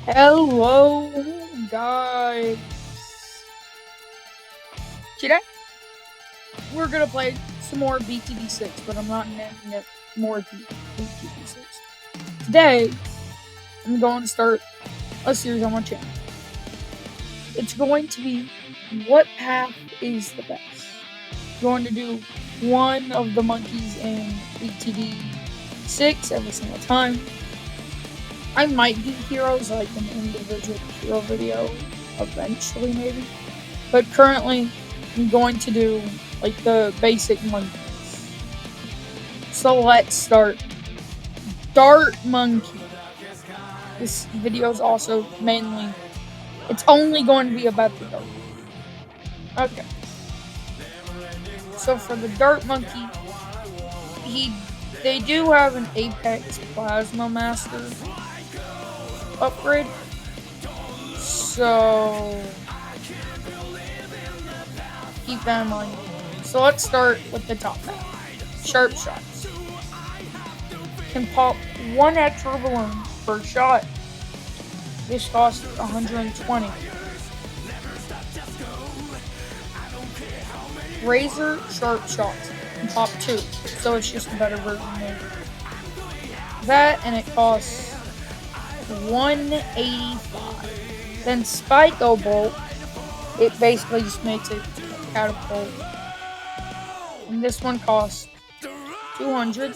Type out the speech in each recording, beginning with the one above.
Hello, guys. Today we're gonna play some more BTD6, but I'm not naming it more BTD6. Today I'm going to start a series on my channel. It's going to be what path is the best. I'm going to do one of the monkeys in BTD6 every single time. I might do heroes, like an individual hero video eventually, maybe. But currently, I'm going to do like the basic monkeys. So let's start. Dart monkey. This video is also it's only going to be about the dart. Okay. So for the dart monkey, they do have an Apex Plasma Master upgrade. So keep that in mind. So let's start with the top half. Sharp shots. Can pop one extra balloon per shot. This costs 120. Razor sharp shots can pop 2, so it's just a better version of that, and it costs 185. Then Spiko Bolt, it basically just makes it a catapult. And this one costs 200.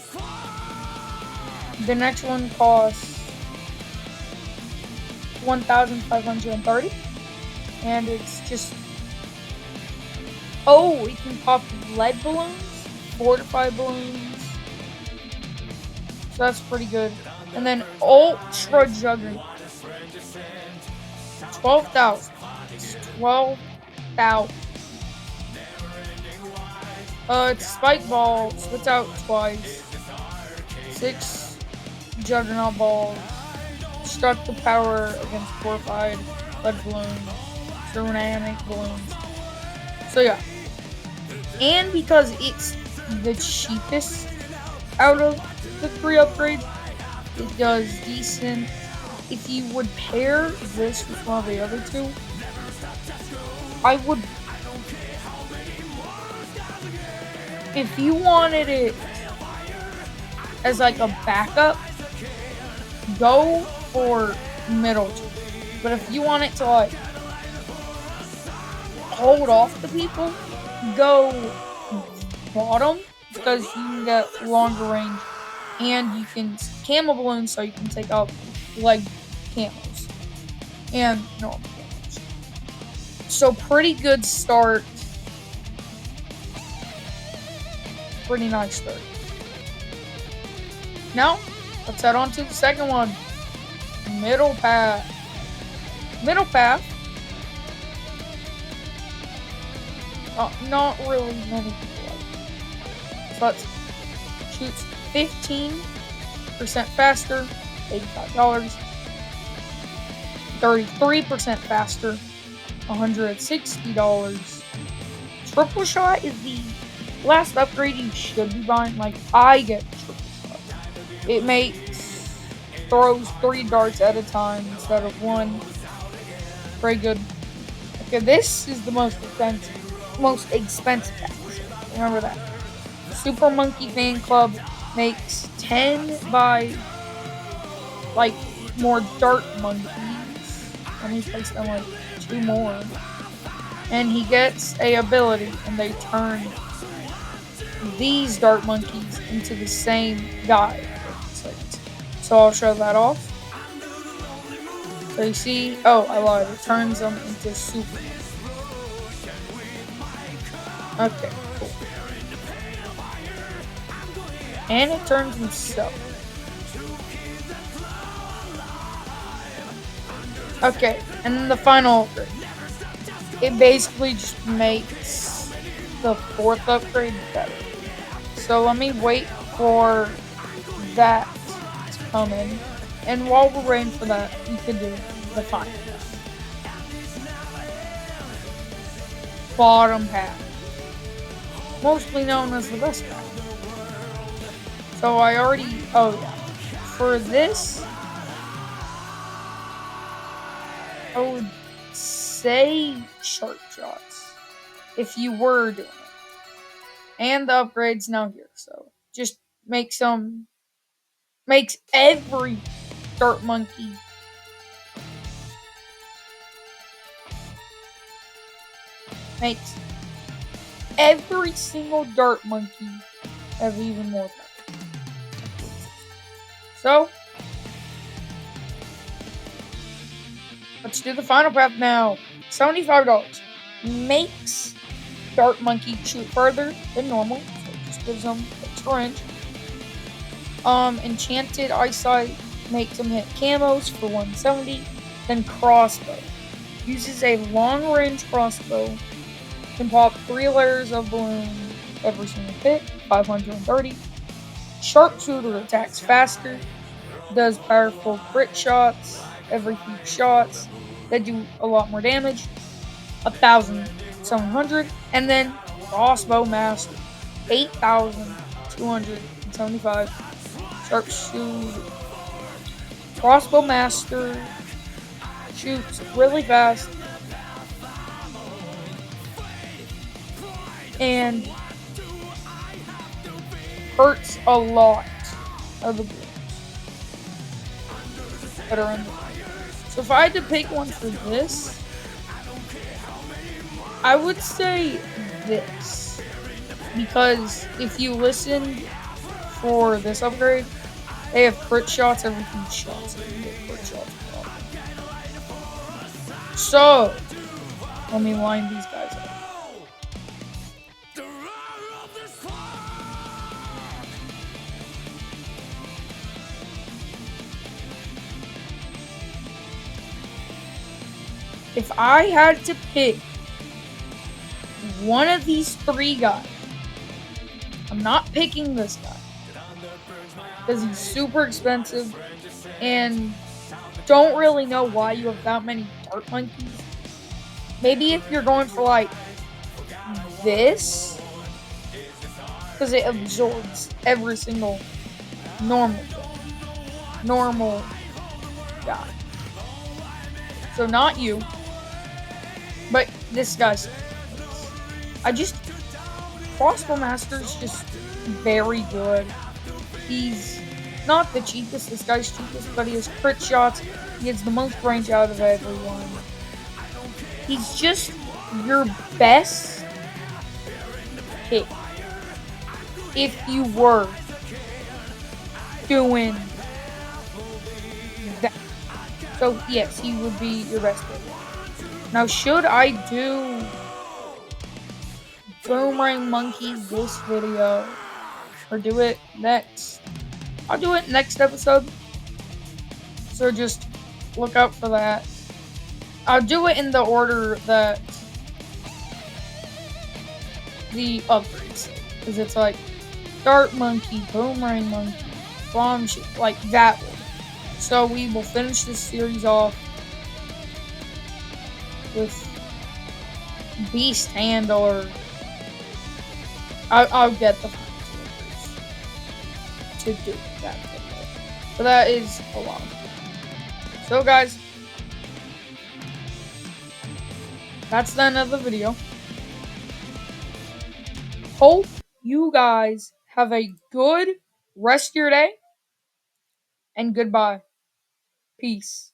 The next one costs 1,530. And it's just... Oh, we can pop lead balloons, fortified balloons. So that's pretty good. And then Ultra Juggernaut. 12,000. 12,000. It's Spike Ball, splits out twice. 6 Juggernaut Balls. Destructive power against fortified lead balloons. Ceramic balloons. So yeah. And because it's the cheapest out of the 3 upgrades, it does decent. If you would pair this with one of the other 2, I would... If you wanted it as like a backup, go for middle 2. But if you want it to like hold off the people, go bottom, because you can get longer range and you can camo balloons, so you can take out leg camos and normal camos. So pretty good start. Pretty nice start. Now let's head on to the second one. Middle path. Middle path. Not really many people like it. But shoots 15% faster, $85. 33% faster, $160. Triple shot is the last upgrade you should be buying. Like, I get triple shot. It throws 3 darts at a time instead of 1. Very good. Okay, this is the most expensive package. Remember that. Super Monkey Fan Club makes 10 by like more dart monkeys. Let me place them like 2 more. And he gets a ability, and they turn these dart monkeys into the same guy. So I'll show that off. So you see, oh, I lied. It turns them into super. Okay, cool. And it turns himself. Okay, and then the final upgrade. It basically just makes the 4th upgrade better. So let me wait for that to come in. And while we're waiting for that, you can do the final. Bottom path. Mostly known as the best path. So I already... Oh yeah. For this, I would say sharp shots if you were doing it. And the upgrade's now here, so just makes every Dart Monkey makes every single Dart Monkey have even more power. So let's do the final path now. $75 makes Dart Monkey shoot further than normal, so it just gives them extra range. Enchanted Eyesight makes them hit camos for 170. Then Crossbow uses a long range crossbow, can pop 3 layers of balloon every single hit, 530. Sharpshooter attacks faster, does powerful crit shots every few shots that do a lot more damage, 1,700. And then Crossbow Master, 8,275. Sharpshooter. Crossbow Master shoots really fast and hurts a lot of the balloons that are in the So if I had to pick one for this, I would say this. Because if you listen for this upgrade, they have crit shots every few shots. So you can get crit shots. So, let me line these guys up. If I had to pick one of these 3 guys, I'm not picking this guy because he's super expensive and don't really know why you have that many Dart Monkeys. Maybe if you're going for like this, because it absorbs every single normal guy. So not you, but this guy's. Crossbow Master is just very good. He's not the cheapest, this guy's cheapest, but he has crit shots. He gets the most range out of everyone. He's just your best pick if you were doing that. So yes, he would be your best pick. Now, should I do Boomerang Monkey this video or do it next? I'll do it next episode, so just look out for that. I'll do it in the order that the upgrades, because it's like Dart Monkey, Boomerang Monkey, Bomb Ship, like that one. So we will finish this series off with Beast Handler. I'll get the to do that video. But that is a lot. So guys, that's the end of the video. Hope you guys have a good rest of your day. And goodbye. Peace.